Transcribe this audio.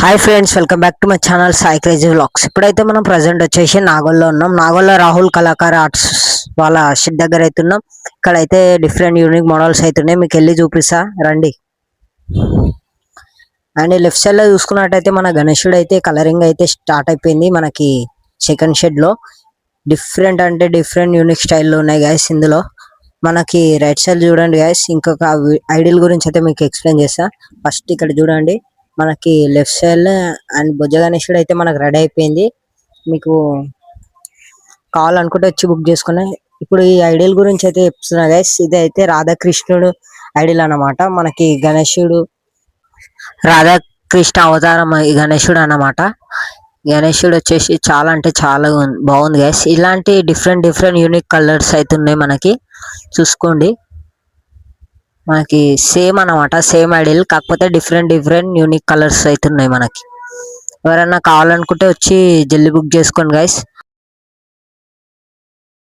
Hi friends, welcome back to my channel Sai crazy vlogs. ఇప్పుడైతే మనం present వచ్చేసి నాగోల్లో ఉన్నాం. నాగోల్లో రాహుల్ కళాకార ఆర్ట్స్ వాళ్ళ షెడ్ దగ్గర అయితే ఉన్నాం. ఇక్కడైతే డిఫరెంట్ యూనిక్ మోడల్స్ అవుతున్నాయి, మీకు వెళ్ళి చూపిస్తా రండి. అండ్ లెఫ్ట్ సైడ్ లో చూసుకున్నట్టయితే మన గణేశుడు అయితే కలరింగ్ అయితే స్టార్ట్ అయిపోయింది. మనకి సెకండ్ షెడ్ లో డిఫరెంట్ అంటే డిఫరెంట్ యూనిక్ స్టైల్లో ఉన్నాయి గైస్. ఇందులో మనకి రైట్ సైడ్ చూడండి గైస్, ఇంకొక ఐడియల్ గురించి అయితే మీకు ఎక్స్ప్లెయిన్ చేస్తా. ఫస్ట్ ఇక్కడ చూడండి, మనకి లెఫ్ట్ సైడ్ అండ్ బుజ్జ గణేశుడు అయితే మనకు రెడీ అయిపోయింది. మీకు కావాలనుకుంటే వచ్చి బుక్ చేసుకున్నా. ఇప్పుడు ఈ ఐడియల్ గురించి అయితే చెప్తున్నా గైస్. ఇది అయితే రాధాకృష్ణుడు ఐడియల్ అన్నమాట. మనకి గణేశుడు రాధాకృష్ణ అవతారం ఈ గణేశుడు అన్నమాట. గణేశుడు వచ్చేసి చాలా అంటే చాలా బాగుంది గైస్. ఇలాంటి డిఫరెంట్ డిఫరెంట్ యూనిక్ కలర్స్ అయితే ఉన్నాయి మనకి, చూసుకోండి. మనకి సేమ్ అన్నమాట, సేమ్ ఐడియల్, కాకపోతే డిఫరెంట్ డిఫరెంట్ యూనిక్ కలర్స్ అయితే ఉన్నాయి మనకి. ఎవరైనా కావాలనుకుంటే వచ్చి జల్దీ బుక్ చేసుకోండి గైస్.